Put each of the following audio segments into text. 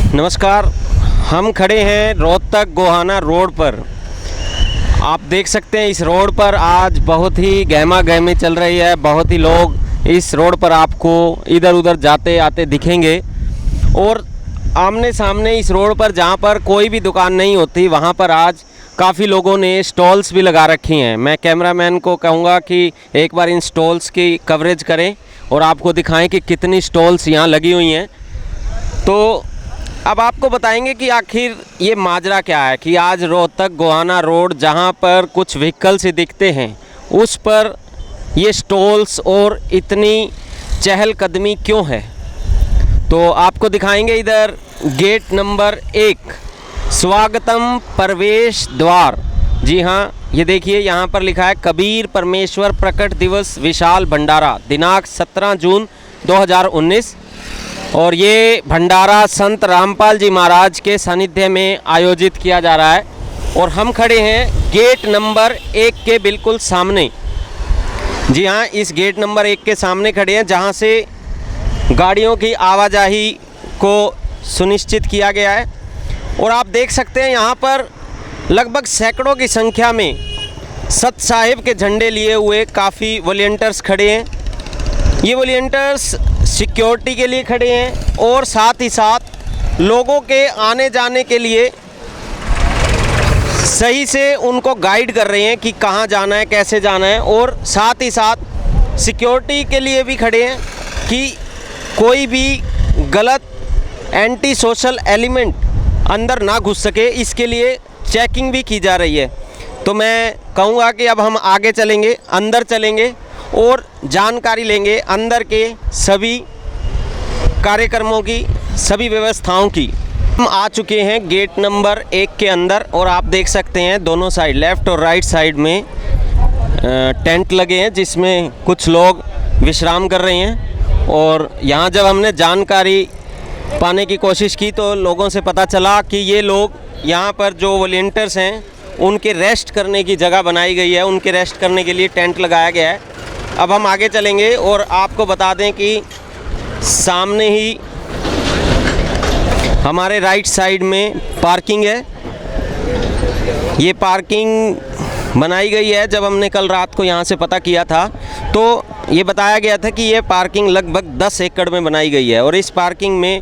नमस्कार। हम खड़े हैं रोहतक गोहाना रोड पर। आप देख सकते हैं इस रोड पर आज बहुत ही गहमा गहमी चल रही है। बहुत ही लोग इस रोड पर आपको इधर उधर जाते आते दिखेंगे और आमने सामने इस रोड पर जहाँ पर कोई भी दुकान नहीं होती वहाँ पर आज काफ़ी लोगों ने स्टॉल्स भी लगा रखी हैं। मैं कैमरामैन को कहूँगा कि एक बार इन स्टॉल्स की कवरेज करें और आपको दिखाएं कि कितनी स्टॉल्स यहाँ लगी हुई हैं। तो अब आपको बताएंगे कि आखिर ये माजरा क्या है कि आज रोहतक गोहाना रोड जहाँ पर कुछ व्हीकल्स ही दिखते हैं उस पर ये स्टॉल्स और इतनी चहलकदमी क्यों है। तो आपको दिखाएंगे इधर गेट नंबर 1 स्वागतम प्रवेश द्वार। जी हाँ, ये देखिए यहाँ पर लिखा है कबीर परमेश्वर प्रकट दिवस विशाल भंडारा दिनांक 17 जून 2019 और ये भंडारा संत रामपाल जी महाराज के सानिध्य में आयोजित किया जा रहा है। और हम खड़े हैं गेट नंबर 1 के बिल्कुल सामने। जी हाँ, इस गेट नंबर 1 के सामने खड़े हैं जहाँ से गाड़ियों की आवाजाही को सुनिश्चित किया गया है। और आप देख सकते हैं यहाँ पर लगभग सैकड़ों की संख्या में सत साहिब के झंडे लिए हुए काफ़ी वॉलंटियर्स खड़े हैं। ये वॉलंटियर्स सिक्योरिटी के लिए खड़े हैं और साथ ही साथ लोगों के आने जाने के लिए सही से उनको गाइड कर रहे हैं कि कहाँ जाना है, कैसे जाना है। और साथ ही साथ सिक्योरिटी के लिए भी खड़े हैं कि कोई भी गलत एंटी सोशल एलिमेंट अंदर ना घुस सके, इसके लिए चेकिंग भी की जा रही है। तो मैं कहूँगा कि अब हम आगे चलेंगे, अंदर चलेंगे और जानकारी लेंगे अंदर के सभी कार्यक्रमों की, सभी व्यवस्थाओं की। हम आ चुके हैं गेट नंबर 1 के अंदर और आप देख सकते हैं दोनों साइड लेफ़्ट और राइट साइड में टेंट लगे हैं जिसमें कुछ लोग विश्राम कर रहे हैं। और यहाँ जब हमने जानकारी पाने की कोशिश की तो लोगों से पता चला कि ये लोग यहाँ पर जो वॉलंटियर्स हैं उनके रेस्ट करने की जगह बनाई गई है, उनके रेस्ट करने के लिए टेंट लगाया गया है। अब हम आगे चलेंगे और आपको बता दें कि सामने ही हमारे राइट साइड में पार्किंग है। ये पार्किंग बनाई गई है। जब हमने कल रात को यहाँ से पता किया था तो ये बताया गया था कि ये पार्किंग लगभग 10 एकड़ में बनाई गई है और इस पार्किंग में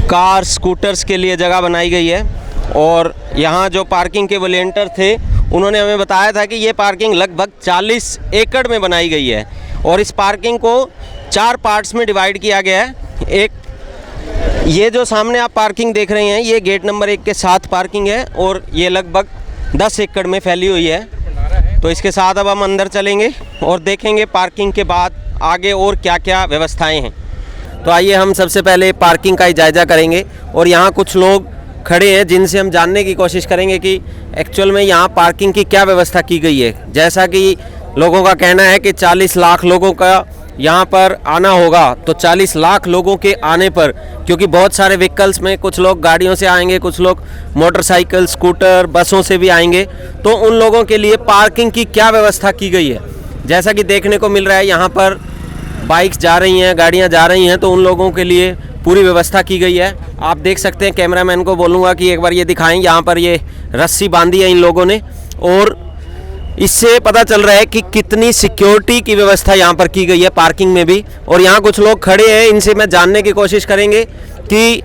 कार स्कूटर्स के लिए जगह बनाई गई है। और यहाँ जो पार्किंग के वॉलंटियर थे उन्होंने हमें बताया था कि ये पार्किंग लगभग 40 एकड़ में बनाई गई है और इस पार्किंग को 4 पार्ट्स में डिवाइड किया गया है। एक ये जो सामने आप पार्किंग देख रहे हैं ये गेट नंबर 1 के साथ पार्किंग है और ये लगभग 10 एकड़ में फैली हुई है। तो इसके साथ अब हम अंदर चलेंगे और देखेंगे पार्किंग के बाद आगे और क्या क्या व्यवस्थाएं हैं। तो आइए हम सबसे पहले पार्किंग का जायज़ा करेंगे और यहाँ कुछ लोग खड़े हैं जिनसे हम जानने की कोशिश करेंगे कि एक्चुअल में यहाँ पार्किंग की क्या व्यवस्था की गई है। जैसा कि लोगों का कहना है कि 40 लाख लोगों का यहाँ पर आना होगा, तो 40 लाख लोगों के आने पर, क्योंकि बहुत सारे व्हीकल्स में कुछ लोग गाड़ियों से आएंगे, कुछ लोग मोटरसाइकिल स्कूटर बसों से भी आएंगे, तो उन लोगों के लिए पार्किंग की क्या व्यवस्था की गई है। जैसा कि देखने को मिल रहा है यहाँ पर बाइक्स जा रही हैं, गाड़ियाँ जा रही हैं, तो उन लोगों के लिए पूरी व्यवस्था की गई है। आप देख सकते हैं, कैमरामैन को बोलूँगा कि एक बार ये दिखाएं। यहाँ पर ये रस्सी बांधी है इन लोगों ने और इससे पता चल रहा है कि कितनी सिक्योरिटी की व्यवस्था यहाँ पर की गई है पार्किंग में भी। और यहाँ कुछ लोग खड़े हैं, इनसे मैं जानने की कोशिश करेंगे कि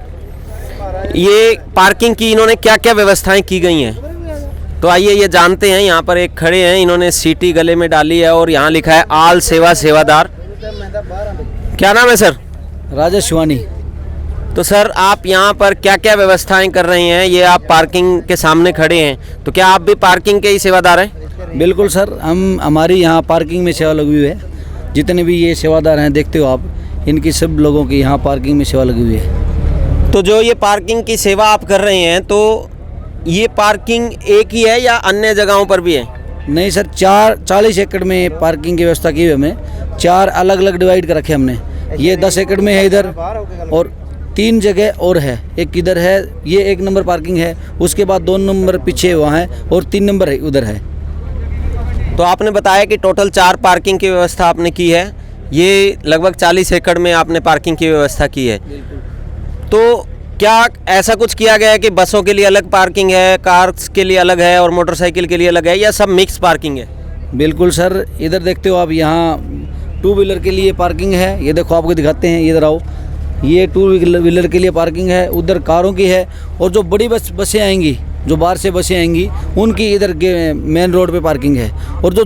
ये पार्किंग की इन्होंने क्या क्या व्यवस्थाएं की गई हैं। तो आइए ये जानते हैं। यहाँ पर एक खड़े हैं, इन्होंने सीटी गले में डाली है और यहाँ लिखा है आल सेवा सेवादार। क्या नाम है सर? राजेश शिवानी। तो सर आप यहाँ पर क्या क्या व्यवस्थाएं कर रहे हैं? ये आप पार्किंग के सामने खड़े हैं, तो क्या आप भी पार्किंग के ही सेवादार हैं? बिल्कुल सर, हमारी यहाँ पार्किंग में सेवा लगी हुई है। जितने भी ये सेवादार हैं देखते हो आप, इनकी सब लोगों की यहाँ पार्किंग में सेवा लगी हुई है। तो जो ये पार्किंग की सेवा आप कर रहे हैं, तो ये पार्किंग एक ही है या अन्य जगहों पर भी है? नहीं सर, 40 एकड़ में पार्किंग की व्यवस्था की हुई हमने। 4 अलग अलग डिवाइड कर रखे हमने। ये 10 एकड़ में है इधर और 3 जगह और है। एक इधर है, ये 1 नंबर पार्किंग है, उसके बाद 2 नंबर पीछे वहाँ है और 3 नंबर है उधर है। तो आपने बताया कि टोटल 4 पार्किंग की व्यवस्था आपने की है। ये लगभग 40 एकड़ में आपने पार्किंग की व्यवस्था की है। तो क्या ऐसा कुछ किया गया है कि बसों के लिए अलग पार्किंग है, कार्स के लिए अलग है और मोटरसाइकिल के लिए अलग है, या सब मिक्स पार्किंग है? बिल्कुल सर, इधर देखते हो आप, यहाँ 2 व्हीलर के लिए पार्किंग है। ये देखो आपको दिखाते हैं, इधर आओ, ये 2 व्हीलर के लिए पार्किंग है, उधर कारों की है। और जो बड़ी बसें आएंगी, जो बाहर से बसें आएंगी, उनकी इधर मेन रोड पे पार्किंग है। और जो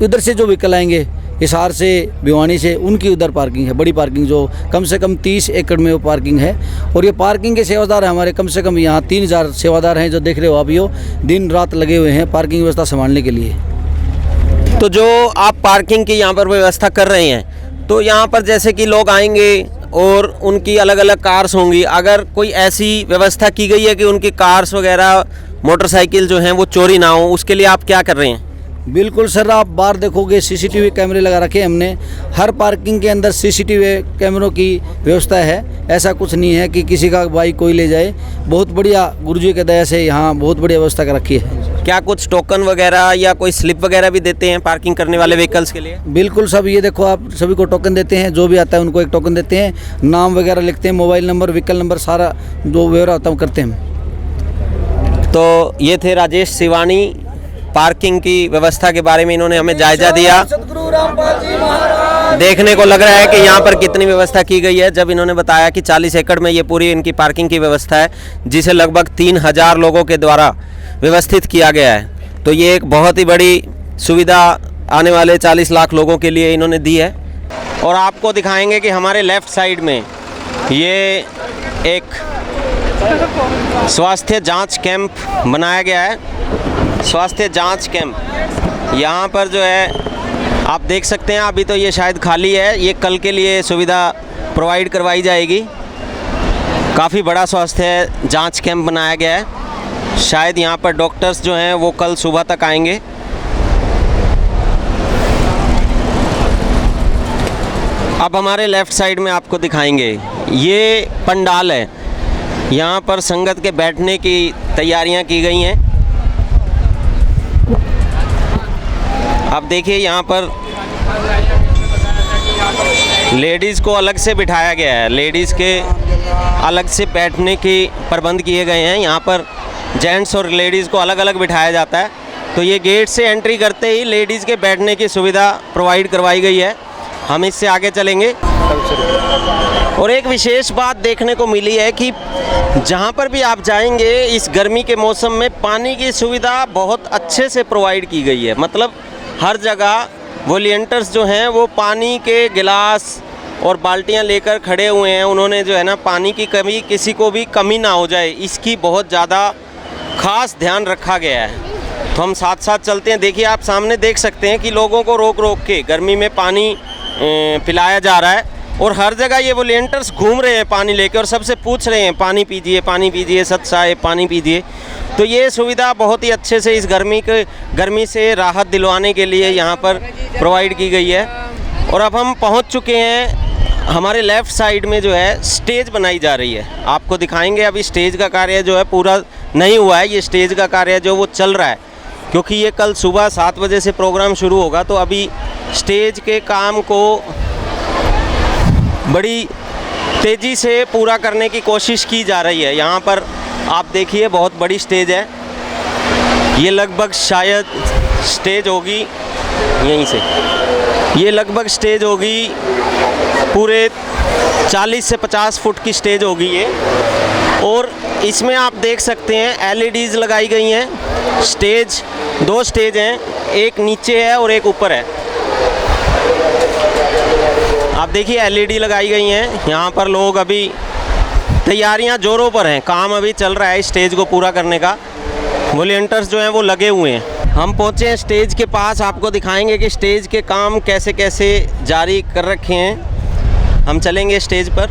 इधर से जो व्हीकल आएंगे हिसार से, भिवानी से, उनकी उधर पार्किंग है, बड़ी पार्किंग, जो कम से कम 30 एकड़ में वो पार्किंग है। और ये पार्किंग के सेवादार हमारे कम से कम यहाँ 3000 सेवादार हैं, जो देख रहे हो आप, यो दिन रात लगे हुए हैं पार्किंग व्यवस्था संभालने के लिए। तो जो आप पार्किंग की यहाँ पर व्यवस्था कर रहे हैं, तो यहाँ पर जैसे कि लोग आएंगे और उनकी अलग अलग कार्स होंगी, अगर कोई ऐसी व्यवस्था की गई है कि उनकी कार्स वगैरह मोटरसाइकिल जो हैं वो चोरी ना हो, उसके लिए आप क्या कर रहे हैं? बिल्कुल सर, आप बाहर देखोगे सीसीटीवी कैमरे लगा रखे हैं हमने। हर पार्किंग के अंदर सीसीटीवी कैमरों की व्यवस्था है। ऐसा कुछ नहीं है कि किसी का बाइक कोई ले जाए। बहुत बढ़िया, गुरुजी के दया से यहाँ बहुत बढ़िया व्यवस्था कर रखी है। क्या कुछ टोकन वगैरह या कोई स्लिप वगैरह भी देते हैं पार्किंग करने वाले व्हीकल्स के लिए? बिल्कुल सब, ये देखो आप, सभी को टोकन देते हैं। जो भी आता है उनको एक टोकन देते हैं, नाम वगैरह लिखते हैं, मोबाइल नंबर, व्हीकल नंबर, सारा जो व्यवहार होता है वो करते हैं। तो ये थे राजेश सिवानी, पार्किंग की व्यवस्था के बारे में इन्होंने हमें जायजा दिया। देखने को लग रहा है कि यहाँ पर कितनी व्यवस्था की गई है, जब इन्होंने बताया कि 40 एकड़ में ये पूरी इनकी पार्किंग की व्यवस्था है, जिसे लगभग 3000 लोगों के द्वारा व्यवस्थित किया गया है। तो ये एक बहुत ही बड़ी सुविधा आने वाले 40 लाख लोगों के लिए इन्होंने दी है। और आपको दिखाएंगे कि हमारे लेफ़्ट साइड में ये एक स्वास्थ्य जांच कैंप बनाया गया है। स्वास्थ्य जांच कैंप यहाँ पर जो है आप देख सकते हैं। अभी तो ये शायद खाली है, ये कल के लिए सुविधा प्रोवाइड करवाई जाएगी। काफ़ी बड़ा स्वास्थ्य जांच कैंप बनाया गया है। शायद यहाँ पर डॉक्टर्स जो हैं वो कल सुबह तक आएंगे। अब हमारे लेफ़्ट साइड में आपको दिखाएंगे, ये पंडाल है। यहाँ पर संगत के बैठने की तैयारियाँ की गई हैं। अब देखिए यहाँ पर लेडीज़ को अलग से बिठाया गया है, लेडीज़ के अलग से बैठने के प्रबंध किए गए हैं। यहाँ पर जेंट्स और लेडीज़ को अलग अलग बिठाया जाता है। तो ये गेट से एंट्री करते ही लेडीज़ के बैठने की सुविधा प्रोवाइड करवाई गई है। हम इससे आगे चलेंगे। और एक विशेष बात देखने को मिली है कि जहाँ पर भी आप जाएंगे इस गर्मी के मौसम में पानी की सुविधा बहुत अच्छे से प्रोवाइड की गई है। मतलब हर जगह वॉलंटियर्स जो हैं वो पानी के गिलास और बाल्टियाँ लेकर खड़े हुए हैं। उन्होंने जो है ना, पानी की कमी, किसी को भी कमी ना हो जाए, इसकी बहुत ज़्यादा ख़ास ध्यान रखा गया है। तो हम साथ साथ चलते हैं। देखिए आप सामने देख सकते हैं कि लोगों को रोक रोक के गर्मी में पानी पिलाया जा रहा है। और हर जगह ये वॉलंटियर्स घूम रहे हैं पानी लेके और सबसे पूछ रहे हैं पानी पीजिए, सत साहेब पानी पीजिए। तो ये सुविधा बहुत ही अच्छे से इस गर्मी से राहत दिलवाने के लिए यहाँ पर प्रोवाइड की गई है। और अब हम पहुँच चुके हैं, हमारे लेफ़्ट साइड में जो है स्टेज बनाई जा रही है। आपको दिखाएंगे। अभी स्टेज का कार्य जो है पूरा नहीं हुआ है, ये स्टेज का कार्य जो वो चल रहा है, क्योंकि ये कल सुबह 7 बजे से प्रोग्राम शुरू होगा। तो अभी स्टेज के काम को बड़ी तेज़ी से पूरा करने की कोशिश की जा रही है। यहाँ पर आप देखिए बहुत बड़ी स्टेज है। ये लगभग शायद स्टेज होगी यहीं से, ये लगभग स्टेज होगी पूरे 40 से 50 फुट की स्टेज होगी ये। और इसमें आप देख सकते हैं LEDs लगाई गई हैं। स्टेज 2 स्टेज हैं, एक नीचे है और एक ऊपर है। आप देखिए LED लगाई गई हैं। यहाँ पर लोग अभी तैयारियां जोरों पर हैं, काम अभी चल रहा है स्टेज को पूरा करने का। वॉलंटियर्स जो हैं वो लगे हुए हैं। हम पहुँचे हैं स्टेज के पास, आपको दिखाएंगे कि स्टेज के काम कैसे कैसे जारी कर रखे हैं। हम चलेंगे स्टेज पर।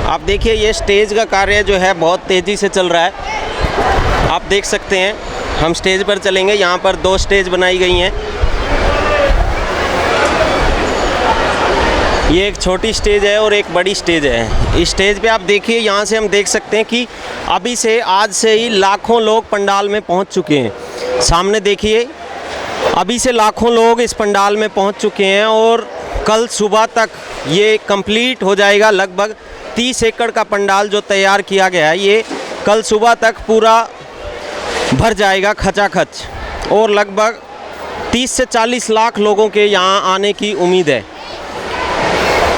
आप देखिए ये स्टेज का कार्य जो है बहुत तेज़ी से चल रहा है, आप देख सकते हैं। हम स्टेज पर चलेंगे। यहाँ पर 2 स्टेज बनाई गई हैं। ये एक छोटी स्टेज है और एक बड़ी स्टेज है। इस स्टेज पे आप देखिए, यहाँ से हम देख सकते हैं कि अभी से आज से ही लाखों लोग पंडाल में पहुँच चुके हैं। सामने देखिए, अभी से लाखों लोग इस पंडाल में पहुँच चुके हैं और कल सुबह तक ये कंप्लीट हो जाएगा। लगभग 30 एकड़ का पंडाल जो तैयार किया गया है ये कल सुबह तक पूरा भर जाएगा खचाखच, और लगभग 30 से 40 लाख लोगों के यहाँ आने की उम्मीद है।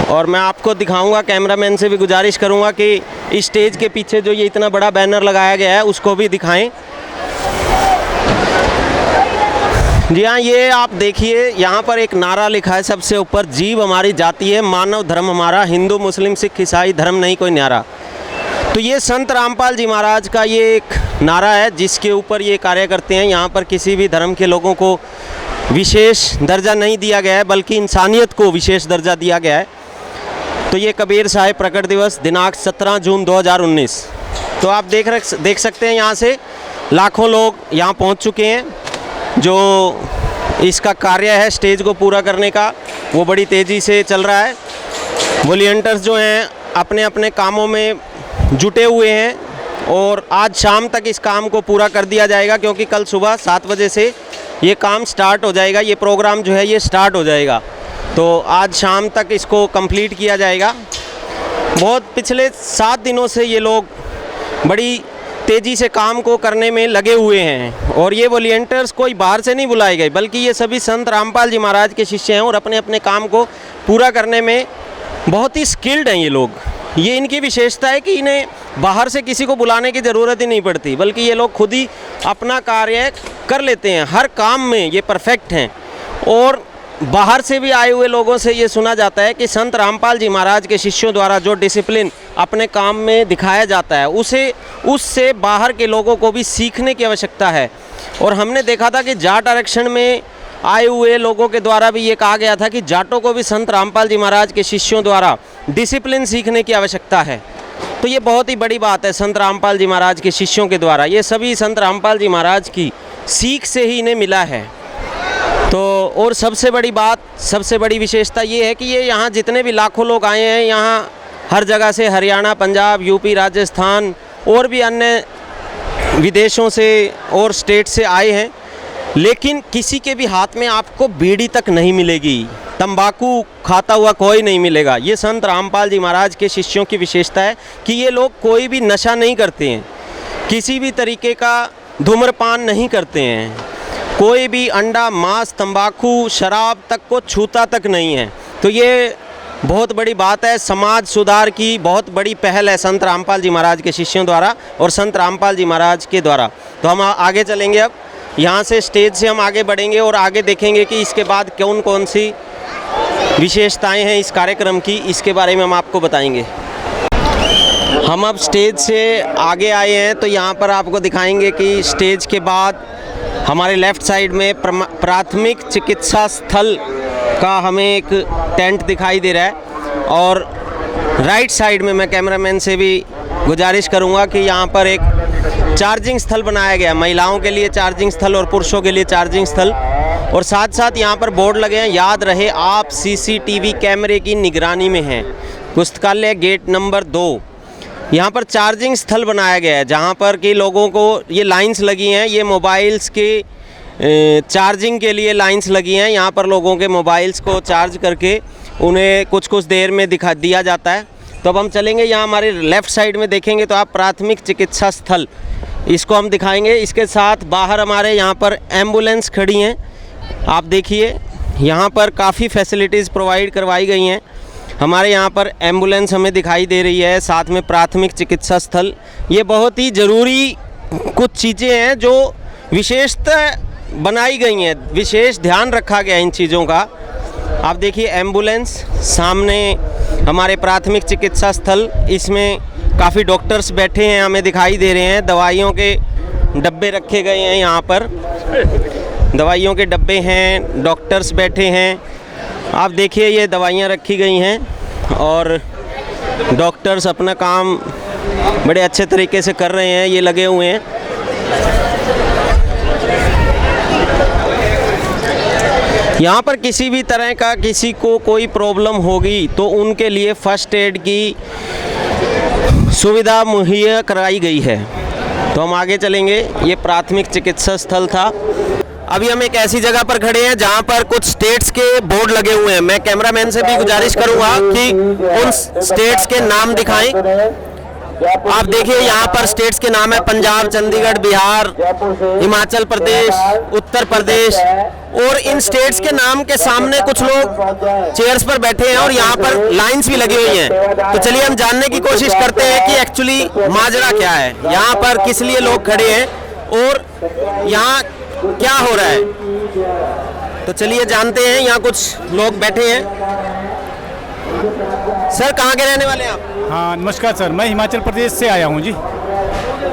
और मैं आपको दिखाऊंगा, कैमरामैन से भी गुजारिश करूंगा कि स्टेज के पीछे जो ये इतना बड़ा बैनर लगाया गया है उसको भी दिखाएं। जी हाँ, ये आप देखिए, यहाँ पर एक नारा लिखा है सबसे ऊपर, जीव हमारी जाति है, मानव धर्म हमारा, हिंदू मुस्लिम सिख ईसाई धर्म नहीं कोई न्यारा। तो ये संत रामपाल जी महाराज का ये एक नारा है जिसके ऊपर ये कार्य करते हैं। यहाँ पर किसी भी धर्म के लोगों को विशेष दर्जा नहीं दिया गया है, बल्कि इंसानियत को विशेष दर्जा दिया गया है। तो ये कबीर साहिब प्रकट दिवस दिनांक 17 जून 2019। तो आप देख सकते हैं यहाँ से लाखों लोग यहाँ पहुँच चुके हैं। जो इसका कार्य है स्टेज को पूरा करने का वो बड़ी तेज़ी से चल रहा है। वॉलंटियर्स जो हैं अपने अपने कामों में जुटे हुए हैं और आज शाम तक इस काम को पूरा कर दिया जाएगा, क्योंकि कल सुबह 7 बजे से ये काम स्टार्ट हो जाएगा, ये प्रोग्राम जो है ये स्टार्ट हो जाएगा। तो आज शाम तक इसको कंप्लीट किया जाएगा। बहुत पिछले 7 दिनों से ये लोग बड़ी तेज़ी से काम को करने में लगे हुए हैं, और ये वॉलंटियर्स कोई बाहर से नहीं बुलाए गए, बल्कि ये सभी संत रामपाल जी महाराज के शिष्य हैं और अपने अपने काम को पूरा करने में बहुत ही स्किल्ड हैं ये लोग। ये इनकी विशेषता है कि इन्हें बाहर से किसी को बुलाने की ज़रूरत ही नहीं पड़ती, बल्कि ये लोग खुद ही अपना कार्य कर लेते हैं। हर काम में ये परफेक्ट हैं। और बाहर से भी आए हुए लोगों से ये सुना जाता है कि संत रामपाल जी महाराज के शिष्यों द्वारा जो डिसिप्लिन अपने काम में दिखाया जाता है उससे बाहर के लोगों को भी सीखने की आवश्यकता है। और हमने देखा था कि जाट आरक्षण में आए हुए लोगों के द्वारा भी ये कहा गया था कि जाटों को भी संत रामपाल जी महाराज के शिष्यों द्वारा डिसिप्लिन सीखने की आवश्यकता है। तो ये बहुत ही बड़ी बात है संत रामपाल जी महाराज के शिष्यों के द्वारा। ये सभी संत रामपाल जी महाराज की सीख से ही इन्हें मिला है। तो और सबसे बड़ी बात, सबसे बड़ी विशेषता ये है कि ये यहाँ जितने भी लाखों लोग आए हैं, यहाँ हर जगह से, हरियाणा, पंजाब, यूपी, राजस्थान और भी अन्य विदेशों से और स्टेट से आए हैं, लेकिन किसी के भी हाथ में आपको बीड़ी तक नहीं मिलेगी, तंबाकू खाता हुआ कोई नहीं मिलेगा। ये संत रामपाल जी महाराज के शिष्यों की विशेषता है कि ये लोग कोई भी नशा नहीं करते हैं, किसी भी तरीके का धूम्रपान नहीं करते हैं, कोई भी अंडा, मांस, तंबाकू, शराब तक को छूता तक नहीं है। तो ये बहुत बड़ी बात है, समाज सुधार की बहुत बड़ी पहल है संत रामपाल जी महाराज के शिष्यों द्वारा और संत रामपाल जी महाराज के द्वारा। तो हम आगे चलेंगे, अब यहाँ से स्टेज से हम आगे बढ़ेंगे और आगे देखेंगे कि इसके बाद कौन कौन सी विशेषताएं हैं इस कार्यक्रम की, इसके बारे में हम आपको बताएंगे। हम अब स्टेज से आगे आए हैं, तो यहाँ पर आपको दिखाएंगे कि स्टेज के बाद हमारे लेफ़्ट साइड में प्राथमिक चिकित्सा स्थल का हमें एक टेंट दिखाई दे रहा है, और राइट साइड में मैं कैमरामैन से भी गुजारिश करूंगा कि यहाँ पर एक चार्जिंग स्थल बनाया गया है, महिलाओं के लिए चार्जिंग स्थल और पुरुषों के लिए चार्जिंग स्थल। और साथ साथ यहाँ पर बोर्ड लगे हैं, याद रहे आप CCTV कैमरे की निगरानी में हैं, पुस्तकालय गेट नंबर 2। यहाँ पर चार्जिंग स्थल बनाया गया है जहाँ पर कि लोगों को, ये लाइंस लगी हैं, ये मोबाइल्स के चार्जिंग के लिए लाइंस लगी हैं। यहाँ पर लोगों के मोबाइल्स को चार्ज करके उन्हें कुछ कुछ देर में दिया जाता है। तो अब हम चलेंगे, यहाँ हमारे लेफ़्ट साइड में देखेंगे तो आप प्राथमिक चिकित्सा स्थल, इसको हम दिखाएंगे। इसके साथ बाहर हमारे यहाँ पर एम्बुलेंस खड़ी हैं, आप देखिए यहाँ पर काफ़ी फैसिलिटीज़ प्रोवाइड करवाई गई हैं। हमारे यहाँ पर एम्बुलेंस हमें दिखाई दे रही है, साथ में प्राथमिक चिकित्सा स्थल। ये बहुत ही ज़रूरी कुछ चीज़ें हैं जो विशेषतः बनाई गई हैं, विशेष ध्यान रखा गया इन चीज़ों का। आप देखिए एम्बुलेंस, सामने हमारे प्राथमिक चिकित्सा स्थल, इसमें काफ़ी डॉक्टर्स बैठे हैं हमें दिखाई दे रहे हैं। दवाइयों के डब्बे रखे गए हैं, यहाँ पर दवाइयों के डब्बे हैं, डॉक्टर्स बैठे हैं। आप देखिए ये दवाइयाँ रखी गई हैं और डॉक्टर्स अपना काम बड़े अच्छे तरीके से कर रहे हैं, ये लगे हुए हैं। यहाँ पर किसी भी तरह का किसी को कोई प्रॉब्लम होगी तो उनके लिए फ़र्स्ट एड की सुविधा मुहैया कराई गई है। तो हम आगे चलेंगे, ये प्राथमिक चिकित्सा स्थल था। अभी हम एक ऐसी जगह पर खड़े हैं जहां पर कुछ स्टेट्स के बोर्ड लगे हुए हैं। मैं कैमरामैन से भी गुजारिश करूंगा कि उन स्टेट्स के नाम दिखाएं। आप देखिए यहाँ पर स्टेट्स के नाम है पंजाब, चंडीगढ़, बिहार, हिमाचल प्रदेश, उत्तर प्रदेश। और इन स्टेट्स के नाम के सामने कुछ लोग चेयर्स पर बैठे हैं और यहाँ पर लाइंस भी लगी हुई हैं। तो चलिए हम जानने की कोशिश करते हैं कि एक्चुअली माजरा क्या है, यहाँ पर किस लिए लोग खड़े हैं और यहाँ क्या हो रहा है। तो चलिए जानते हैं। यहाँ कुछ लोग बैठे हैं। सर कहाँ के रहने वाले हैं आप? हाँ नमस्कार सर, मैं हिमाचल प्रदेश से आया हूँ जी।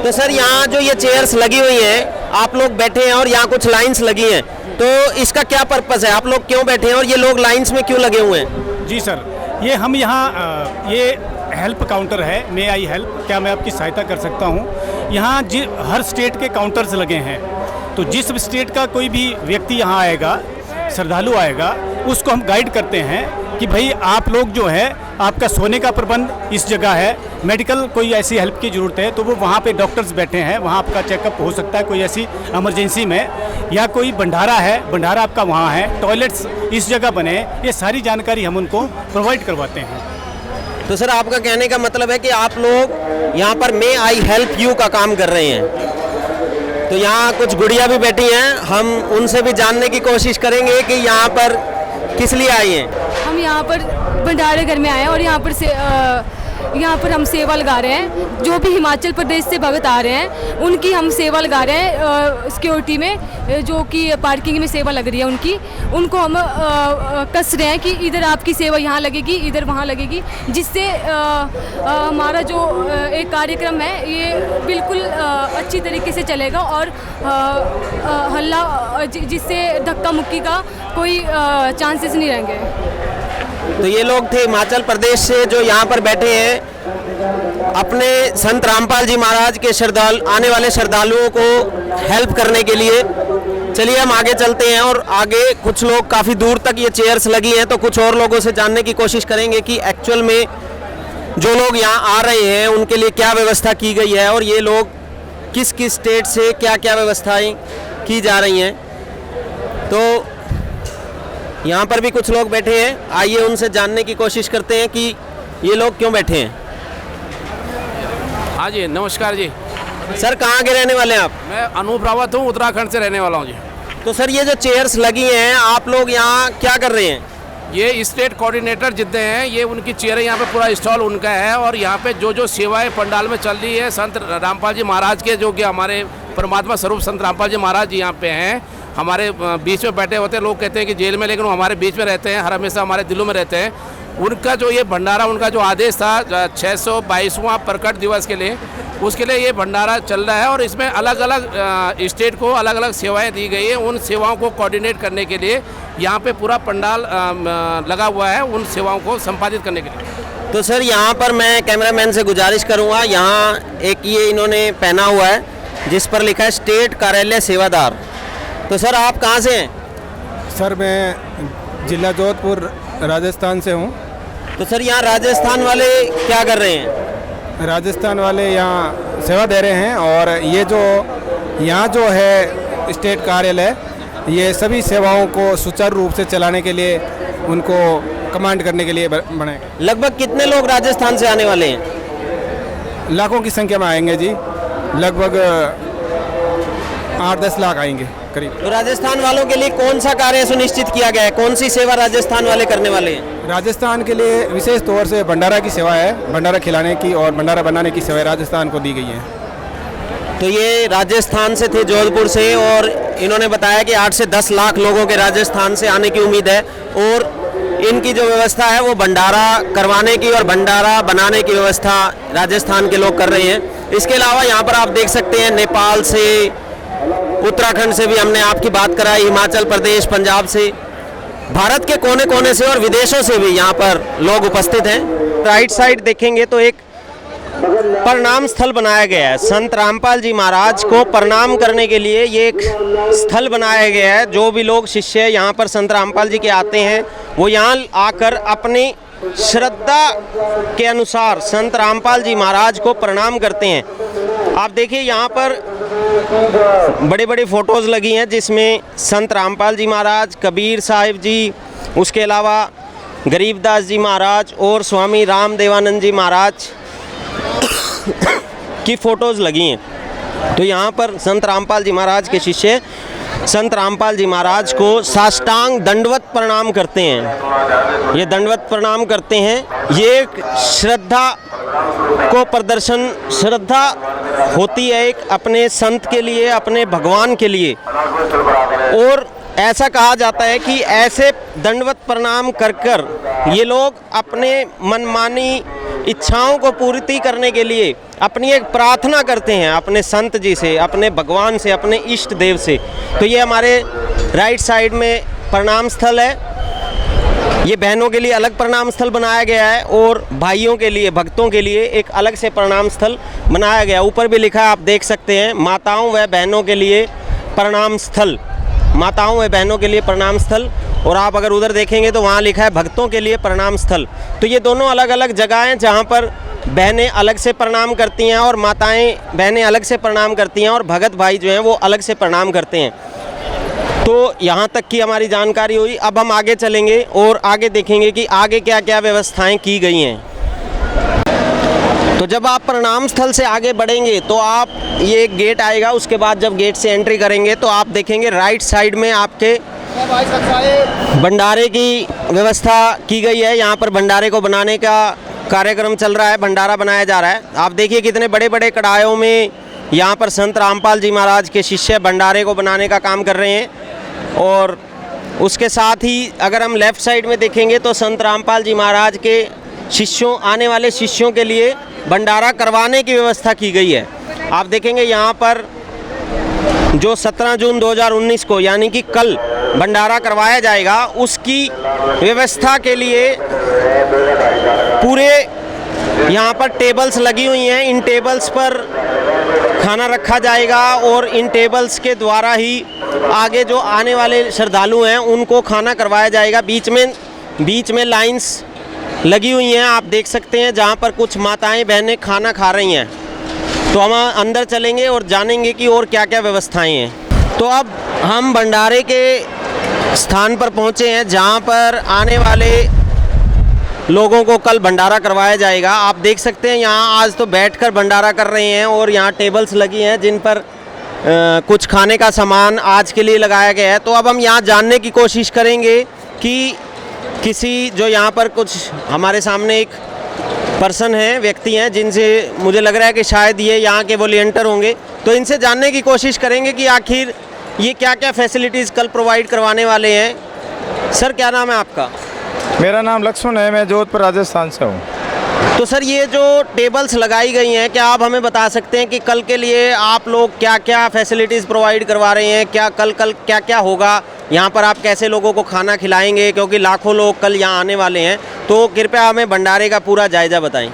तो सर यहाँ जो ये चेयर्स लगी हुई हैं, आप लोग बैठे हैं और यहाँ कुछ लाइंस लगी हैं, तो इसका क्या पर्पस है? आप लोग क्यों बैठे हैं और ये लोग लाइंस में क्यों लगे हुए हैं? जी सर, ये हम यहाँ ये हेल्प काउंटर है, मे आई हेल्प, क्या मैं आपकी सहायता कर सकता हूँ। यहाँ हर स्टेट के काउंटर्स लगे हैं, तो जिस स्टेट का कोई भी व्यक्ति यहाँ आएगा, श्रद्धालु आएगा, उसको हम गाइड करते हैं कि भाई आप लोग जो है, आपका सोने का प्रबंध इस जगह है, मेडिकल कोई ऐसी हेल्प की ज़रूरत है तो वो वहाँ पे डॉक्टर्स बैठे हैं, वहाँ आपका चेकअप हो सकता है कोई ऐसी इमरजेंसी में, या कोई भंडारा है, भंडारा आपका वहाँ है, टॉयलेट्स इस जगह बने, ये सारी जानकारी हम उनको प्रोवाइड करवाते हैं। तो सर आपका कहने का मतलब है कि आप लोग यहाँ पर मे आई हेल्प यू का काम कर रहे हैं। तो यहाँ कुछ गुड़िया भी बैठी हैं, हम उनसे भी जानने की कोशिश करेंगे कि यहाँ पर किस लिए आई हैं। हम यहाँ पर भंडारे घर में आए हैं और यहाँ पर हम सेवा लगा रहे हैं। जो भी हिमाचल प्रदेश से भगत आ रहे हैं उनकी हम सेवा लगा रहे हैं सिक्योरिटी में, जो कि पार्किंग में सेवा लग रही है उनको हम कस रहे हैं कि इधर आपकी सेवा यहाँ लगेगी, इधर वहाँ लगेगी, जिससे हमारा जो एक कार्यक्रम है ये बिल्कुल अच्छी तरीके से चलेगा और हल्ला जिससे धक्का मुक्की का कोई चांसेस नहीं रहेंगे। तो ये लोग थे हिमाचल प्रदेश से जो यहाँ पर बैठे हैं अपने संत रामपाल जी महाराज के आने वाले श्रद्धालुओं को हेल्प करने के लिए। चलिए हम आगे चलते हैं और आगे कुछ लोग, काफ़ी दूर तक ये चेयर्स लगी हैं, तो कुछ और लोगों से जानने की कोशिश करेंगे कि एक्चुअल में जो लोग यहाँ आ रहे हैं उनके लिए क्या व्यवस्था की गई है और ये लोग किस किस स्टेट से क्या क्या व्यवस्थाएं की जा रही हैं। तो यहाँ पर भी कुछ लोग बैठे हैं, आइए उनसे जानने की कोशिश करते हैं कि ये लोग क्यों बैठे हैं। हाँ जी नमस्कार जी। सर कहाँ के रहने वाले हैं आप? मैं अनूप रावत हूँ, उत्तराखंड से रहने वाला हूँ जी। तो सर ये जो चेयर्स लगी हैं, आप लोग यहाँ क्या कर रहे हैं? ये स्टेट कोऑर्डिनेटर जितने हैं, ये उनकी चेयरें यहाँ पे पूरा स्टॉल उनका है और यहाँ पे जो सेवाएं पंडाल में चल रही है, संत रामपाल जी महाराज के, जो कि हमारे परमात्मा स्वरूप संत रामपाल जी महाराज जी यहाँ पे हैं, हमारे बीच में बैठे होते हैं। लोग कहते हैं कि जेल में, लेकिन वो हमारे बीच में रहते हैं, हर हमेशा हमारे दिलों में रहते हैं। उनका जो ये भंडारा, उनका जो आदेश था 622वां प्रकट दिवस के लिए, उसके लिए ये भंडारा चल रहा है और इसमें अलग अलग स्टेट को अलग अलग सेवाएं दी गई हैं। उन सेवाओं को कोऑर्डिनेट करने के लिए यहाँ पे पूरा पंडाल लगा हुआ है, उन सेवाओं को संपादित करने के लिए। तो सर यहाँ पर मैं कैमरामैन से गुजारिश करूँगा, यहाँ एक ये इन्होंने पहना हुआ है जिस पर लिखा है स्टेट कार्यालय सेवादार। तो सर आप कहाँ से हैं? सर मैं जिला जोधपुर राजस्थान से हूँ। तो सर यहाँ राजस्थान वाले क्या कर रहे हैं? राजस्थान वाले यहाँ सेवा दे रहे हैं और ये जो यहाँ जो है स्टेट कार्यालय, ये सभी सेवाओं को सुचारू रूप से चलाने के लिए, उनको कमांड करने के लिए बनाए। लगभग कितने लोग राजस्थान से आने वाले हैं? लाखों की संख्या में आएंगे जी, लगभग 8-10 लाख आएंगे करीब। तो राजस्थान वालों के लिए कौन सा कार्य सुनिश्चित किया गया है? कौन सी सेवा राजस्थान वाले करने वाले हैं? राजस्थान के लिए विशेष तौर से भंडारा की सेवा है, भंडारा खिलाने की और भंडारा बनाने की सेवा राजस्थान को दी गई है। तो ये राजस्थान से थे, जोधपुर से, और इन्होंने बताया कि 8 से 10 लाख लोगों के राजस्थान से आने की उम्मीद है और इनकी जो व्यवस्था है वो भंडारा करवाने की और भंडारा बनाने की व्यवस्था राजस्थान के लोग कर रहे हैं। इसके अलावा यहाँ पर आप देख सकते हैं नेपाल से, उत्तराखंड से भी हमने आपकी बात कराई, हिमाचल प्रदेश, पंजाब से, भारत के कोने कोने से और विदेशों से भी यहाँ पर लोग उपस्थित हैं। राइट साइड देखेंगे तो एक प्रणाम स्थल बनाया गया है। संत रामपाल जी महाराज को प्रणाम करने के लिए ये एक स्थल बनाया गया है। जो भी लोग शिष्य यहाँ पर संत रामपाल जी के आते हैं वो यहाँ आकर अपनी श्रद्धा के अनुसार संत रामपाल जी महाराज को प्रणाम करते हैं। आप देखिए यहाँ पर बड़ी बड़ी फ़ोटोज़ लगी हैं जिसमें संत रामपाल जी महाराज, कबीर साहिब जी, उसके अलावा गरीबदास जी महाराज और स्वामी रामदेवानंद जी महाराज की फ़ोटोज़ लगी हैं। तो यहाँ पर संत रामपाल जी महाराज के शिष्य संत रामपाल जी महाराज को साष्टांग दंडवत प्रणाम करते हैं। ये दंडवत प्रणाम करते हैं। ये एक श्रद्धा को प्रदर्शन, श्रद्धा होती है एक अपने संत के लिए, अपने भगवान के लिए। और ऐसा कहा जाता है कि ऐसे दंडवत प्रणाम कर कर ये लोग अपने मनमानी इच्छाओं को पूर्ति करने के लिए अपनी एक प्रार्थना करते हैं अपने संत जी से, अपने भगवान से, अपने इष्ट देव से। तो ये हमारे राइट साइड में प्रणाम स्थल है। ये बहनों के लिए अलग प्रणाम स्थल बनाया गया है और भाइयों के लिए, भक्तों के लिए एक अलग से प्रणाम स्थल बनाया गया है। ऊपर भी लिखा है, आप देख सकते हैं, माताओं व बहनों के लिए प्रणाम स्थल, माताओं व बहनों के लिए प्रणाम स्थल। और आप अगर उधर देखेंगे तो वहाँ लिखा है भक्तों के लिए प्रणाम स्थल। तो ये दोनों अलग अलग जगह हैं जहाँ पर बहनें अलग से प्रणाम करती हैं और माताएं बहनें अलग से प्रणाम करती हैं और भगत भाई जो हैं वो अलग से प्रणाम करते हैं। तो यहाँ तक की हमारी जानकारी हुई। अब हम आगे चलेंगे और आगे देखेंगे कि आगे क्या क्या व्यवस्थाएं की गई हैं। तो जब आप प्रणाम स्थल से आगे बढ़ेंगे तो आप, ये एक गेट आएगा, उसके बाद जब गेट से एंट्री करेंगे तो आप देखेंगे राइट साइड में आपके भंडारे की व्यवस्था की गई है। यहाँ पर भंडारे को बनाने का कार्यक्रम चल रहा है, भंडारा बनाया जा रहा है। आप देखिए कितने बड़े बड़े कढ़ाइयों में यहाँ पर संत रामपाल जी महाराज के शिष्य भंडारे को बनाने का काम कर रहे हैं। और उसके साथ ही अगर हम लेफ़्ट साइड में देखेंगे तो संत रामपाल जी महाराज के शिष्यों, आने वाले शिष्यों के लिए भंडारा करवाने की व्यवस्था की गई है। आप देखेंगे यहाँ पर जो 17 जून 2019 को यानी कि कल भंडारा करवाया जाएगा, उसकी व्यवस्था के लिए पूरे यहाँ पर टेबल्स लगी हुई हैं। इन टेबल्स पर खाना रखा जाएगा और इन टेबल्स के द्वारा ही आगे जो आने वाले श्रद्धालु हैं उनको खाना करवाया जाएगा। बीच में लाइंस लगी हुई हैं, आप देख सकते हैं, जहाँ पर कुछ माताएं बहनें खाना खा रही हैं। तो हम अंदर चलेंगे और जानेंगे कि और क्या क्या व्यवस्थाएं हैं। तो अब हम भंडारे के स्थान पर पहुँचे हैं जहाँ पर आने वाले लोगों को कल भंडारा करवाया जाएगा। आप देख सकते हैं यहाँ आज तो बैठकर भंडारा कर रहे हैं और यहाँ टेबल्स लगी हैं जिन पर कुछ खाने का सामान आज के लिए लगाया गया है। तो अब हम यहाँ जानने की कोशिश करेंगे कि किसी, जो यहाँ पर कुछ हमारे सामने एक पर्सन है, व्यक्ति हैं, जिनसे मुझे लग रहा है कि शायद ये यहाँ के वॉलंटियर होंगे। तो इनसे जानने की कोशिश करेंगे कि आखिर ये क्या क्या फैसिलिटीज़ कल प्रोवाइड करवाने वाले हैं। सर, क्या नाम है आपका? मेरा नाम लक्ष्मण है, मैं जोधपुर राजस्थान से हूँ। तो सर, ये जो टेबल्स लगाई गई हैं, क्या आप हमें बता सकते हैं कि कल के लिए आप लोग क्या क्या फैसिलिटीज़ प्रोवाइड करवा रहे हैं? क्या कल क्या क्या होगा यहाँ पर? आप कैसे लोगों को खाना खिलाएंगे, क्योंकि लाखों लोग कल यहाँ आने वाले हैं। तो कृपया हमें भंडारे का पूरा जायज़ा बताएं।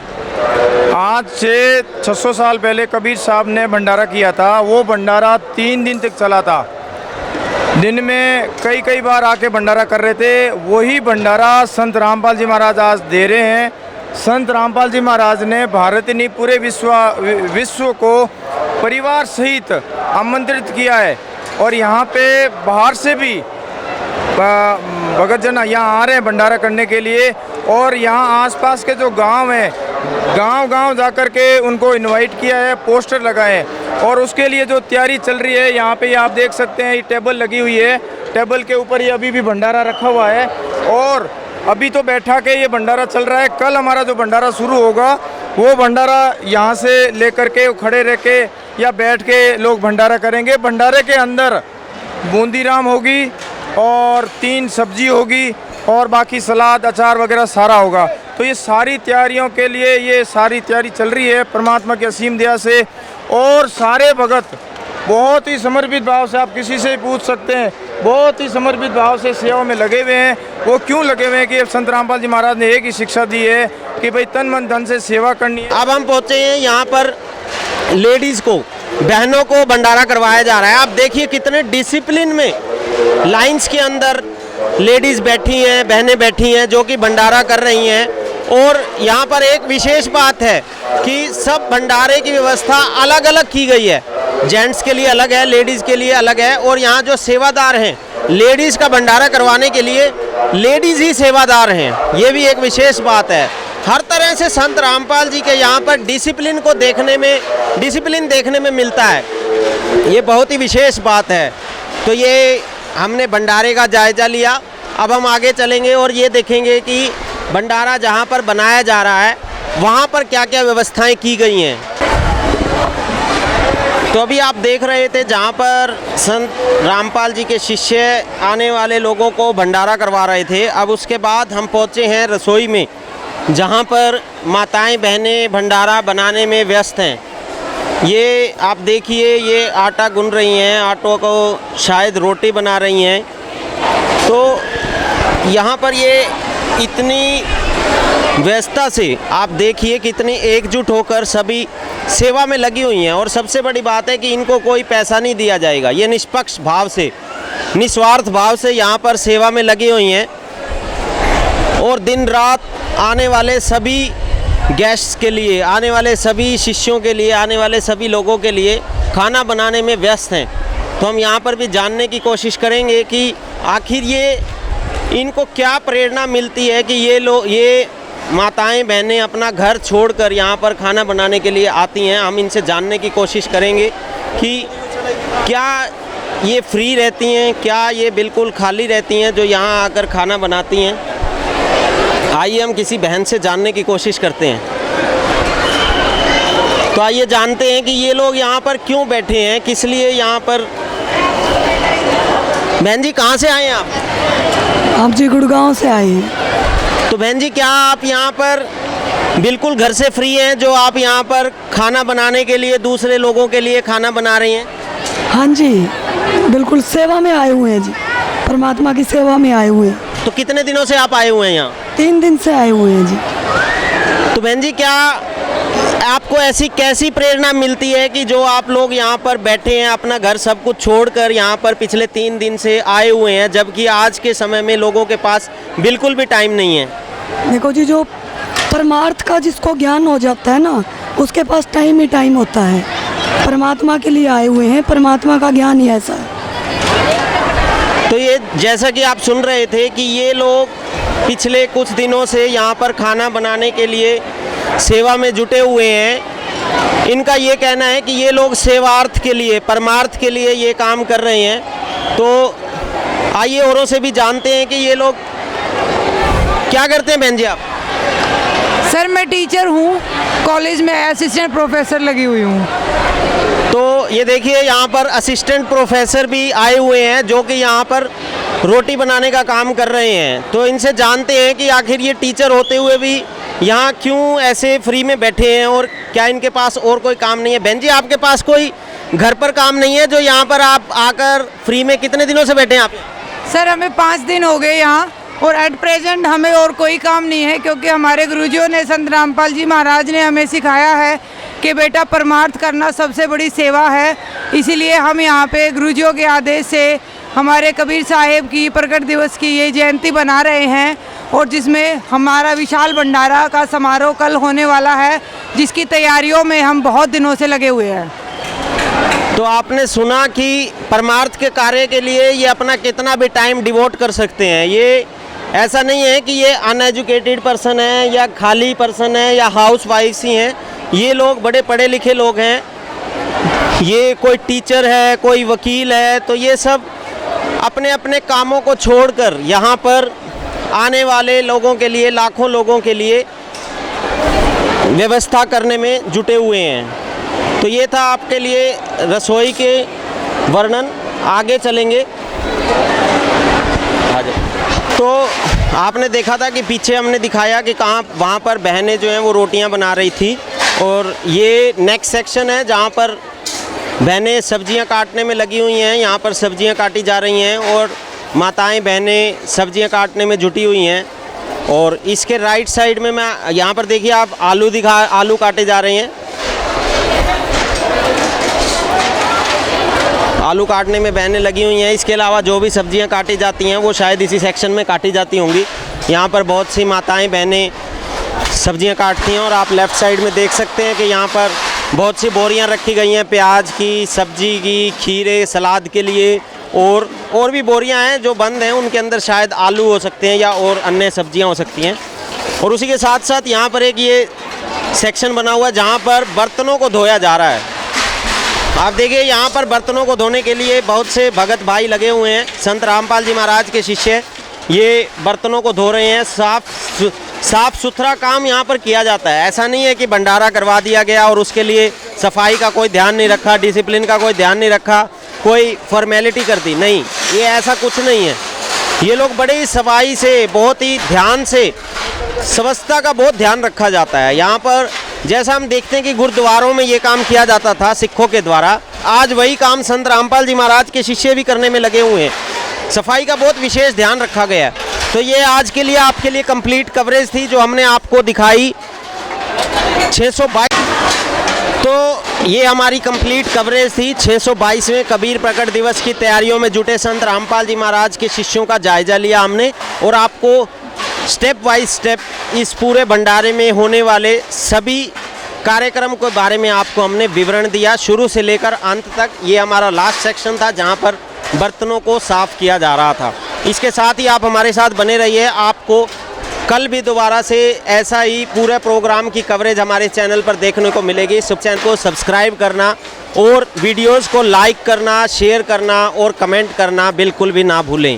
आज से 600 साल पहले कबीर साहब ने भंडारा किया था। वो भंडारा 3 दिन तक चला था। दिन में कई बार आके भंडारा कर रहे थे। वही भंडारा संत रामपाल जी महाराज आज दे रहे हैं। संत रामपाल जी महाराज ने भारत नहीं, पूरे विश्व को परिवार सहित आमंत्रित किया है। और यहाँ पे बाहर से भी भगत जन यहाँ आ रहे हैं भंडारा करने के लिए। और यहाँ आसपास के जो गांव हैं, गांव जा कर के उनको इनवाइट किया है, पोस्टर लगाए हैं। और उसके लिए जो तैयारी चल रही है, यहाँ पे आप देख सकते हैं, ये टेबल लगी हुई है। टेबल के ऊपर ये अभी भी भंडारा रखा हुआ है और अभी तो बैठा के ये भंडारा चल रहा है। कल हमारा जो भंडारा शुरू होगा वो भंडारा यहाँ से लेकर के खड़े रह के या बैठ के लोग भंडारा करेंगे। भंडारे के अंदर बूंदी राम होगी और 3 सब्जी होगी और बाकी सलाद, अचार वगैरह सारा होगा। तो ये सारी तैयारियों के लिए ये सारी तैयारी चल रही है परमात्मा की असीम दया से। और सारे भगत बहुत ही समर्पित भाव से, आप किसी से पूछ सकते हैं, बहुत ही समर्पित भाव से सेवा में लगे हुए हैं। वो क्यों लगे हुए हैं कि संत रामपाल जी महाराज ने एक ही शिक्षा दी है कि भाई तन मन धन से सेवा करनी है। अब हम पहुँचे हैं यहाँ पर लेडीज़ को, बहनों को भंडारा करवाया जा रहा है। आप देखिए कितने डिसिप्लिन में लाइंस के अंदर लेडीज़ बैठी हैं, बहनें बैठी हैं जो कि भंडारा कर रही हैं। और यहाँ पर एक विशेष बात है कि सब भंडारे की व्यवस्था अलग अलग की गई है। जेंट्स के लिए अलग है, लेडीज़ के लिए अलग है। और यहाँ जो सेवादार हैं, लेडीज़ का भंडारा करवाने के लिए लेडीज़ ही सेवादार हैं, ये भी एक विशेष बात है। हर तरह से संत रामपाल जी के यहाँ पर डिसिप्लिन देखने में मिलता है, ये बहुत ही विशेष बात है। तो ये हमने भंडारे का जायज़ा लिया। अब हम आगे चलेंगे और ये देखेंगे कि भंडारा जहाँ पर बनाया जा रहा है वहाँ पर क्या क्या व्यवस्थाएं की गई हैं। तो अभी आप देख रहे थे जहाँ पर संत रामपाल जी के शिष्य आने वाले लोगों को भंडारा करवा रहे थे। अब उसके बाद हम पहुँचे हैं रसोई में, जहाँ पर माताएं बहनें भंडारा बनाने में व्यस्त हैं। ये आप देखिए, ये आटा गूंद रही हैं, आटों को शायद रोटी बना रही हैं। तो यहाँ पर ये इतनी व्यस्तता से आप देखिए कितनी एकजुट होकर सभी सेवा में लगी हुई हैं। और सबसे बड़ी बात है कि इनको कोई पैसा नहीं दिया जाएगा, ये निष्पक्ष भाव से, निस्वार्थ भाव से यहाँ पर सेवा में लगी हुई हैं। और दिन रात आने वाले सभी गेस्ट्स के लिए, आने वाले सभी शिष्यों के लिए, आने वाले सभी लोगों के लिए खाना बनाने में व्यस्त हैं। तो हम यहाँ पर भी जानने की कोशिश करेंगे कि आखिर ये इनको क्या प्रेरणा मिलती है कि ये माताएं बहनें अपना घर छोड़कर यहाँ पर खाना बनाने के लिए आती हैं। हम इनसे जानने की कोशिश करेंगे कि क्या ये फ्री रहती हैं, क्या ये बिल्कुल खाली रहती हैं जो यहाँ आकर खाना बनाती हैं। आइए हम किसी बहन से जानने की कोशिश करते हैं। तो आइए जानते हैं कि ये लोग यहाँ पर क्यों बैठे हैं, किस लिए यहाँ पर। बहन जी कहाँ से आए हैं आप? आप जी गुड़गांव से आए हैं। तो बहन जी क्या आप यहाँ पर बिल्कुल घर से फ्री हैं जो आप यहाँ पर खाना बनाने के लिए, दूसरे लोगों के लिए खाना बना रही हैं? हाँ जी, बिल्कुल सेवा में आए हुए हैं जी, परमात्मा की सेवा में आए हुए हैं। तो कितने दिनों से आप आए हुए हैं यहाँ? 3 दिन से आए हुए हैं जी। तो बहन जी क्या आपको ऐसी कैसी प्रेरणा मिलती है कि जो आप लोग यहाँ पर बैठे हैं, अपना घर सब कुछ छोड़कर यहाँ पर पिछले 3 दिन से आए हुए हैं, जबकि आज के समय में लोगों के पास बिल्कुल भी टाइम नहीं है? देखो जी, जो परमार्थ का जिसको ज्ञान हो जाता है ना, उसके पास टाइम ही टाइम होता है। परमात्मा के लिए आए हुए हैं, परमात्मा का ज्ञान ही ऐसा है। तो ये जैसा कि आप सुन रहे थे कि ये लोग पिछले कुछ दिनों से यहाँ पर खाना बनाने के लिए सेवा में जुटे हुए हैं। इनका ये कहना है कि ये लोग सेवार्थ के लिए, परमार्थ के लिए ये काम कर रहे हैं। तो आइए औरों से भी जानते हैं कि ये लोग क्या करते हैं। बहन जी आप? सर मैं टीचर हूँ, कॉलेज में असिस्टेंट प्रोफेसर लगी हुई हूँ। तो ये देखिए यहाँ पर असिस्टेंट प्रोफेसर भी आए हुए हैं जो कि यहाँ पर रोटी बनाने का काम कर रहे हैं। तो इनसे जानते हैं कि आखिर ये टीचर होते हुए भी यहाँ क्यों ऐसे फ्री में बैठे हैं और क्या इनके पास और कोई काम नहीं है। बहन जी आपके पास कोई घर पर काम नहीं है जो यहाँ पर आप आकर फ्री में, कितने दिनों से बैठे हैं आप? सर हमें 5 दिन हो गए यहाँ, और एट प्रेजेंट हमें और कोई काम नहीं है, क्योंकि हमारे गुरुजियों ने, संत रामपाल जी महाराज ने हमें सिखाया है कि बेटा परमार्थ करना सबसे बड़ी सेवा है। इसीलिए हम यहाँ पे गुरुजियों के आदेश से हमारे कबीर साहेब की प्रकट दिवस की ये जयंती बना रहे हैं, और जिसमें हमारा विशाल भंडारा का समारोह कल होने वाला है, जिसकी तैयारियों में हम बहुत दिनों से लगे हुए हैं। तो आपने सुना कि परमार्थ के कार्य के लिए ये अपना कितना भी टाइम डिवोट कर सकते हैं। ये ऐसा नहीं है कि ये अनएजुकेटेड पर्सन है या खाली पर्सन है या हाउस वाइफ्स ही हैं। ये लोग बड़े पढ़े लिखे लोग हैं, ये कोई टीचर है, कोई वकील है। तो ये सब अपने अपने कामों को छोड़कर यहाँ पर आने वाले लोगों के लिए, लाखों लोगों के लिए व्यवस्था करने में जुटे हुए हैं। तो ये था आपके लिए रसोई के वर्णन। आगे चलेंगे। तो आपने देखा था कि पीछे हमने दिखाया कि कहाँ वहाँ पर बहनें जो हैं वो रोटियाँ बना रही थी, और ये नेक्स्ट सेक्शन है जहाँ पर बहनें सब्जियाँ काटने में लगी हुई हैं। यहाँ पर सब्जियाँ काटी जा रही हैं और माताएं बहनें सब्जियाँ काटने में जुटी हुई हैं। और इसके राइट साइड में मैं यहाँ पर देखिए आप आलू काटे जा रहे हैं। आलू काटने में बहनें लगी हुई हैं। इसके अलावा जो भी सब्जियां काटी जाती हैं वो शायद इसी सेक्शन में काटी जाती होंगी। यहाँ पर बहुत सी माताएं बहनें सब्जियां काटती हैं, और आप लेफ़्ट साइड में देख सकते हैं कि यहाँ पर बहुत सी बोरियां रखी गई हैं प्याज की, सब्जी की, खीरे, सलाद के लिए, और भी बोरियां हैं जो बंद हैं, उनके अंदर शायद आलू हो सकते हैं या और अन्य सब्जियां हो सकती हैं। और उसी के साथ साथ यहाँ पर एक ये सेक्शन बना हुआ है जहाँ पर बर्तनों को धोया जा रहा है। आप देखिए यहाँ पर बर्तनों को धोने के लिए बहुत से भगत भाई लगे हुए हैं। संत रामपाल जी महाराज के शिष्य ये बर्तनों को धो रहे हैं। साफ सुथरा काम यहाँ पर किया जाता है। ऐसा नहीं है कि भंडारा करवा दिया गया और उसके लिए सफाई का कोई ध्यान नहीं रखा, डिसिप्लिन का कोई ध्यान नहीं रखा, कोई फॉर्मेलिटी कर दी, नहीं, ये ऐसा कुछ नहीं है। ये लोग बड़े ही सफाई से, बहुत ही ध्यान से, स्वच्छता का बहुत ध्यान रखा जाता है। यहाँ पर जैसा हम देखते हैं कि गुरुद्वारों में ये काम किया जाता था सिखों के द्वारा, आज वही काम संत रामपाल जी महाराज के शिष्य भी करने में लगे हुए हैं। सफाई का बहुत विशेष ध्यान रखा गया है। तो ये आज के लिए आपके लिए कंप्लीट कवरेज थी जो हमने आपको दिखाई 622। तो ये हमारी कंप्लीट कवरेज थी 622वें कबीर प्रकट दिवस की तैयारियों में जुटे संत रामपाल जी महाराज के शिष्यों का जायजा लिया हमने और आपको स्टेप बाय स्टेप इस पूरे भंडारे में होने वाले सभी कार्यक्रम के बारे में आपको हमने विवरण दिया, शुरू से लेकर अंत तक। ये हमारा लास्ट सेक्शन था जहां पर बर्तनों को साफ किया जा रहा था। इसके साथ ही आप हमारे साथ बने रहिए, आपको कल भी दोबारा से ऐसा ही पूरे प्रोग्राम की कवरेज हमारे चैनल पर देखने को मिलेगी। सब चैनल को सब्सक्राइब करना और वीडियोस को लाइक करना, शेयर करना और कमेंट करना बिल्कुल भी ना भूलें।